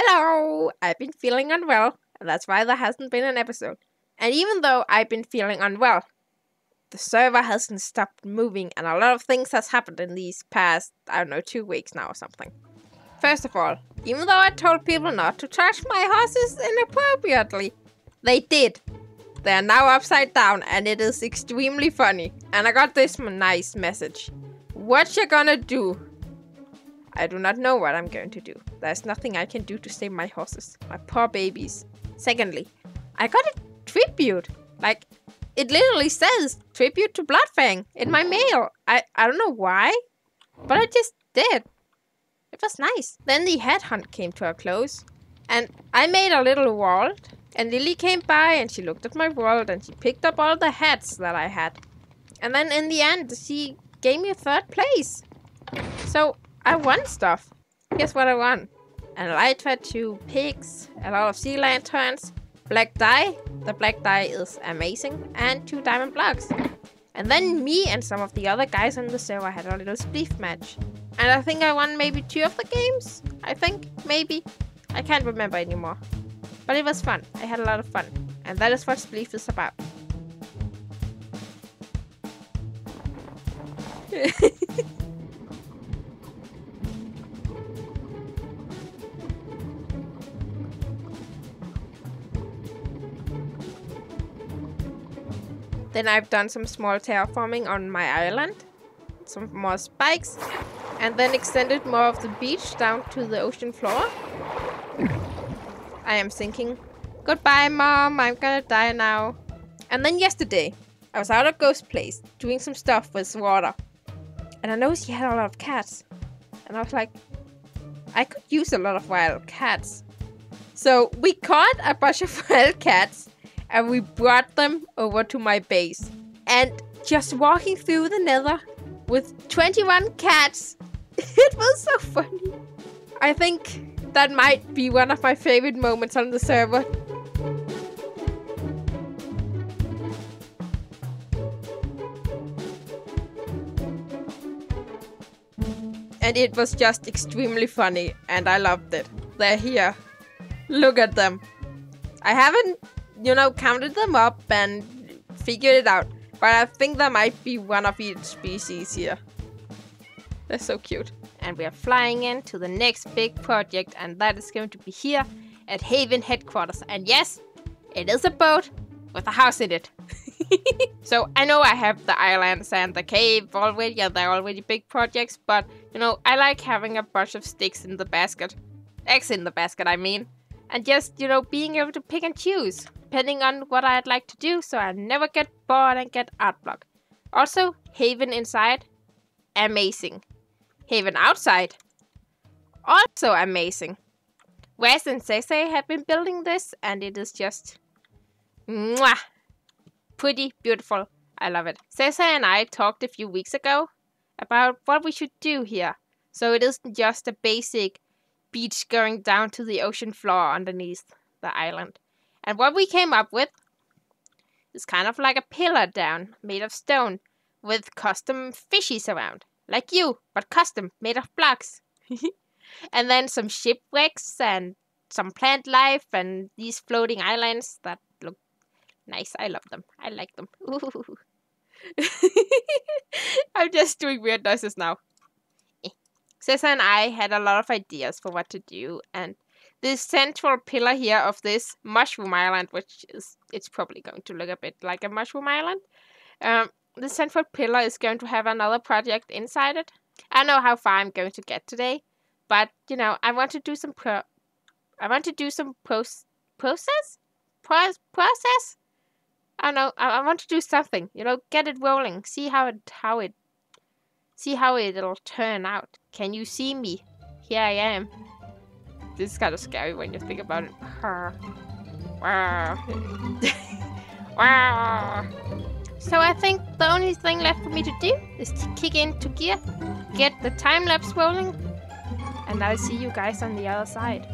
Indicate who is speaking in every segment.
Speaker 1: Hello! I've been feeling unwell, and that's why there hasn't been an episode. And even though I've been feeling unwell, the server hasn't stopped moving, and a lot of things has happened in these past, 2 weeks now or something. First of all, even though I told people not to touch my horses inappropriately, they did. They are now upside down, and it is extremely funny. And I got this nice message. What you gonna do? I do not know what I'm going to do. There's nothing I can do to save my horses. My poor babies. Secondly, I got a tribute. Like, it literally says tribute to Bloodfang in my mail. I don't know why, but I just did. It was nice. Then the headhunt came to a close, and I made a little world, and Lily came by and she looked at my world and she picked up all the hats that I had. And then in the end, she gave me a 3rd place. So I won stuff. Guess what I won? A light fed 2 pigs, a lot of sea lanterns, black dye. The black dye is amazing, and 2 diamond blocks. And then me and some of the other guys on the server had a little spleef match. And I think I won maybe 2 of the games. I think, maybe. I can't remember anymore. But it was fun. I had a lot of fun. And that is what spleef is about. Then I've done some small terraforming on my island. Some more spikes. And then extended more of the beach down to the ocean floor. I am sinking. Goodbye, Mom. I'm gonna die now. And then yesterday, I was out at Ghost Place doing some stuff with water. And I noticed he had a lot of cats. And I was like, I could use a lot of wild cats. So we caught a bunch of wild cats and we brought them over to my base. And just walking through the nether with 21 cats, it was so funny. I think that might be one of my favorite moments on the server. And it was just extremely funny, and I loved it. They're here. Look at them. I haven't, counted them up and figured it out, but I think there might be one of each species here. They're so cute. And we are flying into the next big project, and that is going to be here at Haven headquarters. And yes, it is a boat with a house in it. So I know I have the islands and the cave already, and they're already big projects, but I like having a bunch of sticks in the basket. Eggs in the basket, I mean. And just, being able to pick and choose, depending on what I'd like to do, so I never get bored and get art block. Also, Haven inside, amazing. Haven outside, also amazing. Wes and Cece have been building this, and it is just mwah, pretty beautiful. I love it. Cece and I talked a few weeks ago about what we should do here. So it isn't just a basic beach going down to the ocean floor underneath the island. And what we came up with is kind of like a pillar down, made of stone, with custom fishies around. Like you, but custom, made of blocks. And then some shipwrecks and some plant life and these floating islands that look nice. I love them. I like them. Ooh. I'm just doing weird noises now. Cessa and I had a lot of ideas for what to do, and this central pillar here of this mushroom island, which is, it's probably going to look a bit like a mushroom island. The central pillar is going to have another project inside it. I don't know how far I'm going to get today, but I want to do some process. I don't know. I want to do something. Get it rolling. See how it'll turn out. Can you see me? Here I am. This is kind of scary when you think about it. So I think the only thing left for me to do is to kick into gear, get the time-lapse rolling, and I'll see you guys on the other side.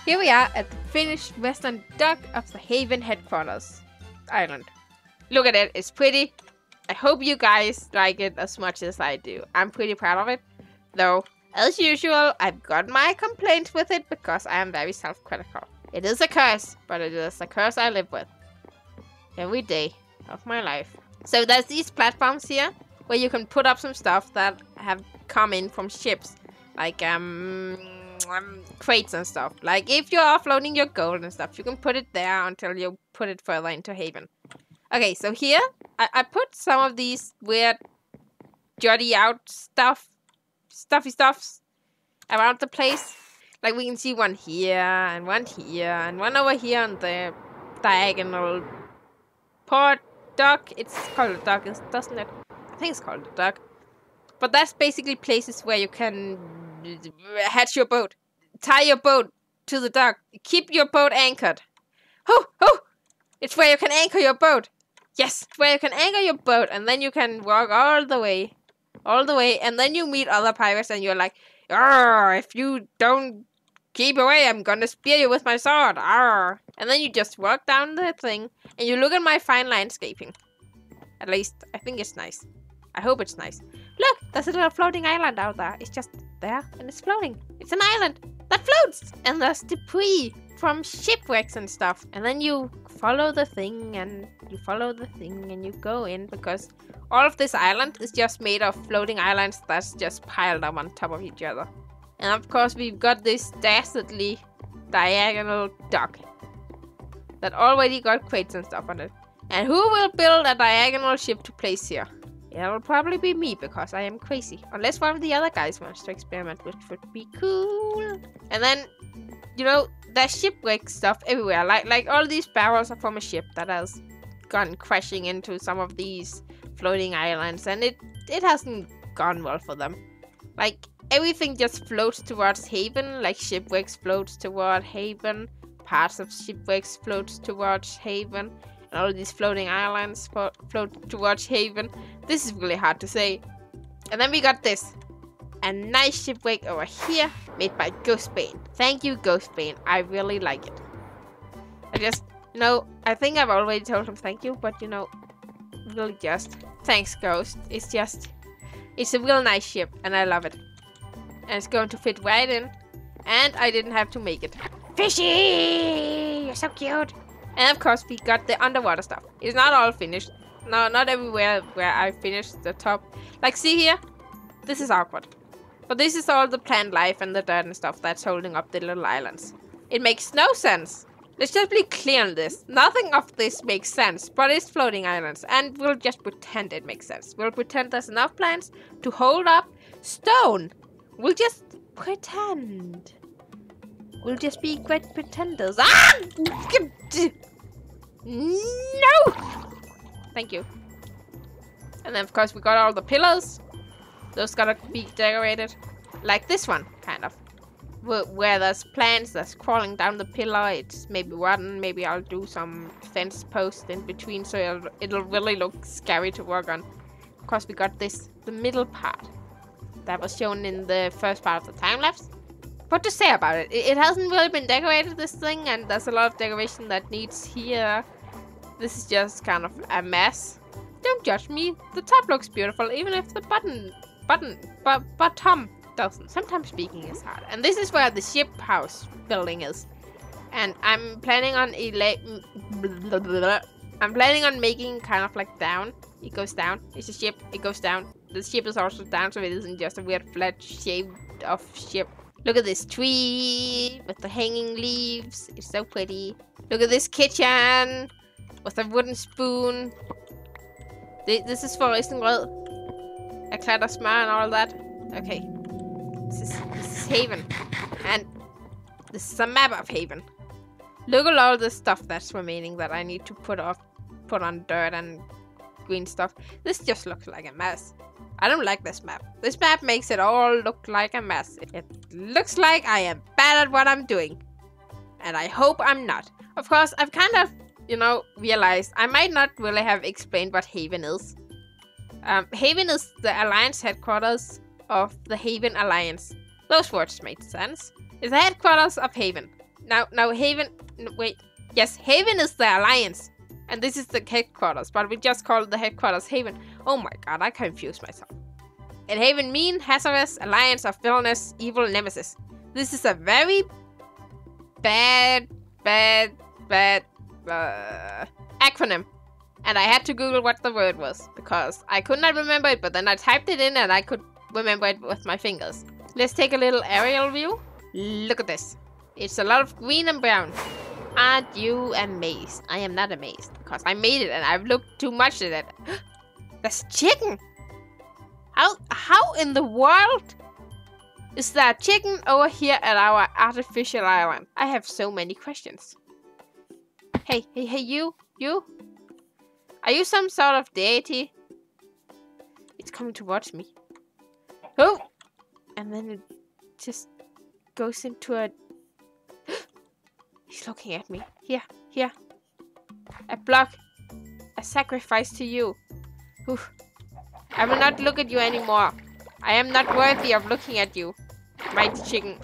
Speaker 1: Here we are at the finished western dock of the Haven headquarters island. Look at it, it's pretty. I hope you guys like it as much as I do. I'm pretty proud of it. Though, as usual, I've got my complaints with it because I am very self-critical. It is a curse, but it is a curse I live with every day of my life. So there's these platforms here where you can put up some stuff that have come in from ships. Like, crates and stuff. Like if you're offloading your gold and stuff, you can put it there until you put it further into Haven. Okay, so here I put some of these weird jotty out stuffy stuffs around the place. Like we can see one here and one here and one over here on the diagonal port dock. It's called a dock, doesn't it? I think it's called a dock. But that's basically places where you can hatch your boat. Tie your boat to the dock. Keep your boat anchored. Oh! It's where you can anchor your boat. Yes, it's where you can anchor your boat. And then you can walk all the way. And then you meet other pirates and you're like, "Arr, if you don't keep away, I'm gonna spear you with my sword. Arr." And then you just walk down the thing. And you look at my fine landscaping. At least, I think it's nice. I hope it's nice. Look, there's a little floating island out there. It's just there and it's floating. It's an island that floats. And there's debris from shipwrecks and stuff. And then you follow the thing and you follow the thing and you go in because all of this island is just made of floating islands that's just piled up on top of each other. And of course we've got this dastardly diagonal dock that already got crates and stuff on it. And who will build a diagonal ship to place here? It'll probably be me because I am crazy. Unless one of the other guys wants to experiment, which would be cool. And then, you know, there's shipwreck stuff everywhere. Like all these barrels are from a ship that has gone crashing into some of these floating islands. And it hasn't gone well for them. Like, everything just floats towards Haven. Like, shipwrecks floats toward Haven. Parts of shipwrecks floats towards Haven. And all these floating islands float towards Haven. This is really hard to say. And then we got this. A nice shipwreck over here made by Ghostbane. Thank you, Ghostbane. I really like it. I think I've already told him thank you, but you know, really just thanks, Ghost. It's a real nice ship and I love it. And it's going to fit right in. And I didn't have to make it. Fishy! You're so cute. And of course, we got the underwater stuff. It's not all finished. No, not everywhere where I finished the top. Like, see here? This is awkward. But this is all the plant life and the dirt and stuff that's holding up the little islands. It makes no sense. Let's just be clear on this. Nothing of this makes sense, but it's floating islands. And we'll just pretend it makes sense. We'll pretend there's enough plants to hold up stone. We'll just pretend. We'll just be great pretenders. Ah! No! Thank you. And then, of course, we got all the pillars. Those gotta be decorated. Like this one, kind of. Where there's plants that's crawling down the pillar. It's maybe rotten. Maybe I'll do some fence post in between so it'll really look scary to work on. Of course, we got this, the middle part. That was shown in the first part of the time-lapse. What to say about it? It hasn't really been decorated, this thing, and there's a lot of decoration that needs here. This is just kind of a mess. Don't judge me. The top looks beautiful, even if the bottom doesn't. Sometimes speaking is hard. And this is where the ship house building is. And I'm planning on making kind of like down It goes down. It's a ship. It goes down. The ship is also down, so it isn't just a weird flat shape of ship. Look at this tree with the hanging leaves. It's so pretty. Look at this kitchen with a wooden spoon. This is for Risengrød. A klattersmør and all that. Okay. This is Haven. And this is a map of Haven. Look at all the stuff that's remaining that I need to put on dirt and green stuff. This just looks like a mess. I don't like this map. This map makes it all look like a mess. It looks like I am bad at what I'm doing. And I hope I'm not. Of course, I've kind of, realized I might not really have explained what Haven is. Haven is the Alliance headquarters of the Haven Alliance. Those words made sense. It's the headquarters of Haven. Now Haven... Wait. Yes, Haven is the Alliance. And this is the headquarters, but we just call the headquarters Haven. Oh my god, I confused myself. And Haven mean hazardous alliance of villainous evil nemesis. This is a very bad acronym. And I had to Google what the word was, because I could not remember it, but then I typed it in and I could remember it with my fingers. Let's take a little aerial view. Look at this. It's a lot of green and brown. Aren't you amazed? I am not amazed, because I made it and I've looked too much at it. That's chicken! How in the world is there a chicken over here at our artificial island? I have so many questions. Hey, you? Are you some sort of deity? It's coming towards me. Oh! And then it just goes into a... He's looking at me. Here. A block. A sacrifice to you. Oof. I will not look at you anymore. I am not worthy of looking at you. Mighty chicken.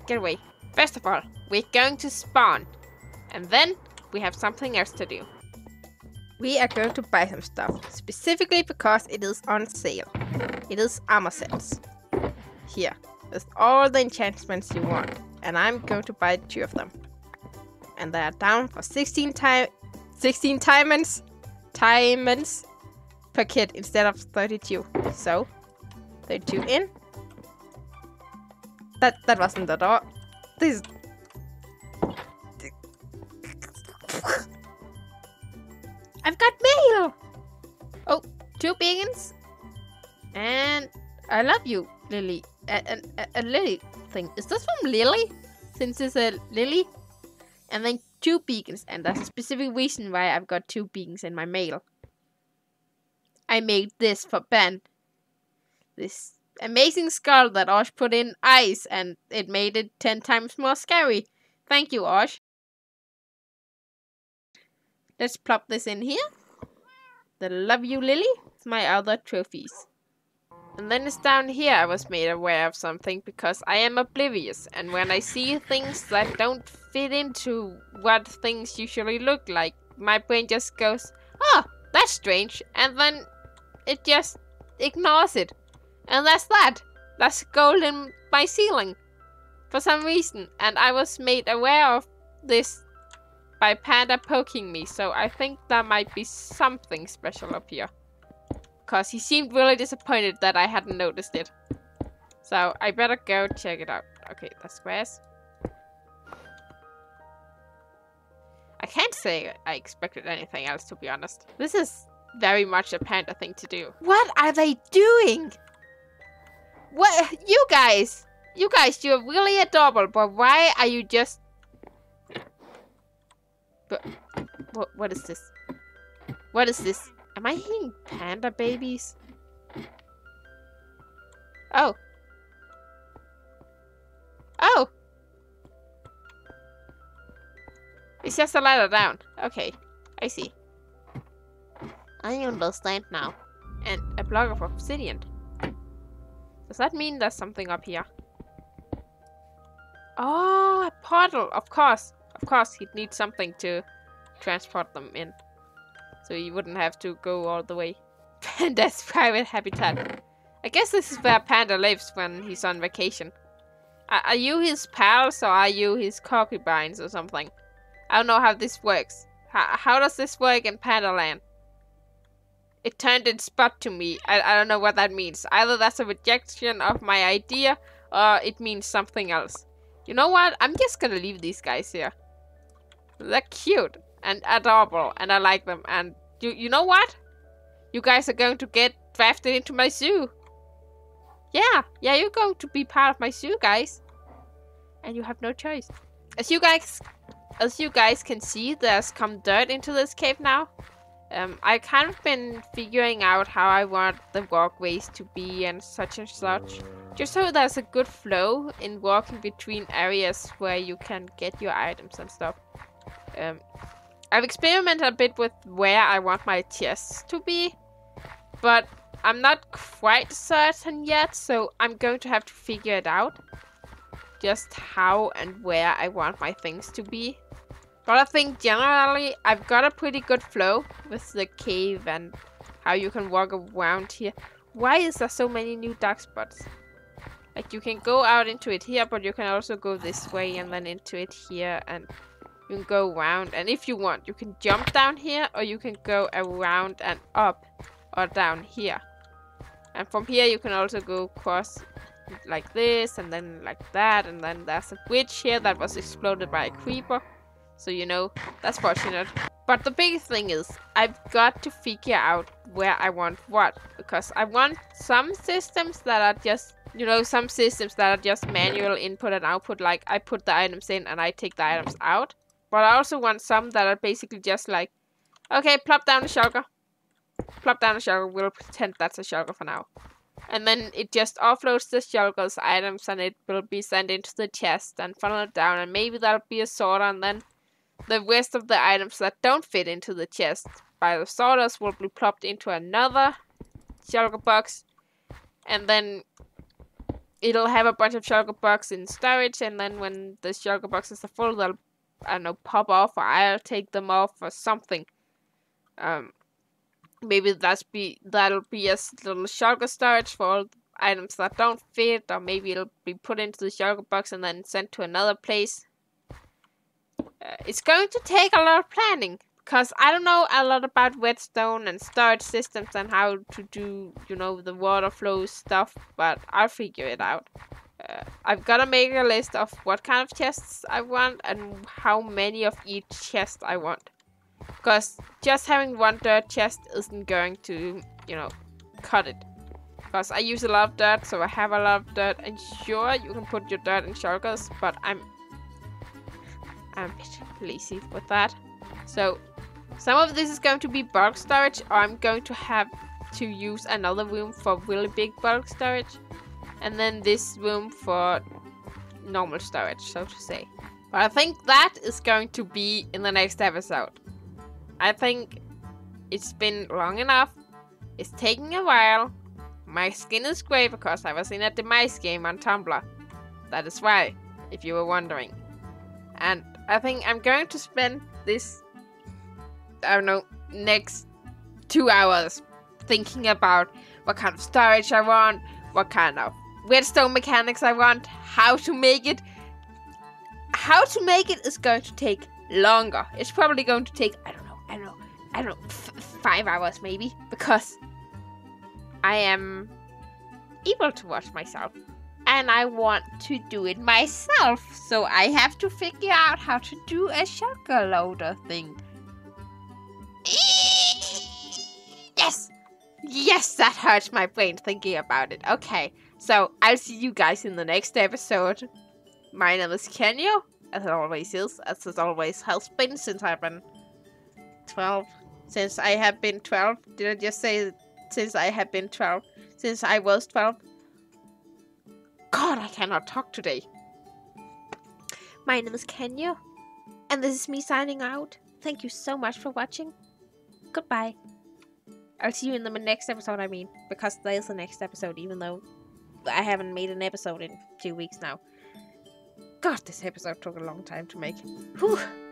Speaker 1: Get away. First of all, we're going to spawn. And then, we have something else to do. We are going to buy some stuff. Specifically because it is on sale. It is armor sets. Here. With all the enchantments you want. And I'm going to buy 2 of them. And they are down for 16 diamonds per kit instead of 32. So, 32 in. That wasn't the door. This. I've got mail. Oh, 2 beacons. And I love you, Lily. A Lily thing. Is this from Lily? Since it's a Lily. And then 2 beacons, and there's a specific reason why I've got 2 beacons in my mail. I made this for Ben. This amazing skull that Osh put in ice, and it made it 10 times more scary. Thank you, Osh. Let's plop this in here. The love you, Lily. It's my other trophies. And then it's down here I was made aware of something because I am oblivious. And when I see things that don't fit into what things usually look like, my brain just goes, oh, that's strange. And then it just ignores it. And that's that. That's gold in my ceiling. For some reason. And I was made aware of this by Panda poking me. So I think there might be something special up here. Because he seemed really disappointed that I hadn't noticed it. So I better go check it out. Okay, that's squares. I can't say I expected anything else, to be honest. This is very much a Panda thing to do. What are they doing? What? You guys, you're really adorable, but why are you just... What is this? What is this? Am I hearing panda babies? Oh. Oh! It's just a ladder down. Okay, I see. I understand now. And a block of obsidian. Does that mean there's something up here? Oh, a portal! Of course. Of course, he'd need something to transport them in. So you wouldn't have to go all the way. Panda's private habitat. I guess this is where Panda lives when he's on vacation. Are you his pals or are you his concubines or something? I don't know how this works. How does this work in Panda Land? it turned its butt to me. I don't know what that means. Either that's a rejection of my idea, or it means something else. You know what? I'm just gonna leave these guys here. They're cute and adorable, and I like them. And you know what? You guys are going to get drafted into my zoo. Yeah, you're going to be part of my zoo, guys. And you have no choice. As you guys can see, there's come dirt into this cave now. I kind of been figuring out how I want the walkways to be and such. Just so there's a good flow in walking between areas where you can get your items and stuff. I've experimented a bit with where I want my chests to be, but I'm not quite certain yet, so I'm going to have to figure it out. Just how and where I want my things to be. But I think generally I've got a pretty good flow with the cave and how you can walk around here. Why is there so many new dark spots? Like, you can go out into it here, but you can also go this way and then into it here, and you can go around. And if you want, you can jump down here, or you can go around and up or down here. And from here you can also go across like this and then like that, and then there's a bridge here that was exploded by a creeper. So, you know, that's fortunate. But the big thing is, I've got to figure out where I want what. Because I want some systems that are just, you know, some systems that are just manual input and output. Like, I put the items in and I take the items out. But I also want some that are basically just like, okay, plop down the shulker. Plop down the shulker. We'll pretend that's a shulker for now. And then it just offloads the shulker's items and it will be sent into the chest and funneled down. And maybe that'll be a sorter, and then the rest of the items that don't fit into the chest by the sorters will be plopped into another shulker box. And then it'll have a bunch of shulker boxes in storage. And then when the shulker boxes are full, they'll, I don't know, pop off, or I'll take them off or something. Maybe that'll be a little shulker storage for all items that don't fit. Or maybe it'll be put into the shulker box and then sent to another place. It's going to take a lot of planning, because I don't know a lot about redstone and storage systems and how to do, you know, the water flow stuff, but I'll figure it out. I've got to make a list of what kind of chests I want and how many of each chest I want. Because just having one dirt chest isn't going to, you know, cut it. Because I use a lot of dirt, so I have a lot of dirt. And sure, you can put your dirt in shulkers, but I'm a bit lazy with that. So some of this is going to be bulk storage, or I'm going to have to use another room for really big bulk storage, and then this room for normal storage, so to say. But I think that is going to be in the next episode. I think it's been long enough. It's taking a while. My skin is grey because I was in a demise game on Tumblr. That is why, if you were wondering. And I think I'm going to spend this, I don't know, next 2 hours thinking about what kind of storage I want, what kind of redstone mechanics I want, how to make it. How to make it is going to take longer. It's probably going to take, I don't know, 5 hours maybe, because I am able to watch myself. And I want to do it myself, so I have to figure out how to do a shulker loader thing. Yes! Yes, that hurts my brain thinking about it. Okay, so I'll see you guys in the next episode. My name is Kenya, as it always is, as it always has been since I've been 12. Since I have been 12. Did I just say since I have been 12? Since I was 12? God, I cannot talk today. My name is Kenya, and this is me signing out. Thank you so much for watching. Goodbye. I'll see you in the next episode, I mean, because there's the next episode, even though I haven't made an episode in 2 weeks now. God, this episode took a long time to make. Whew.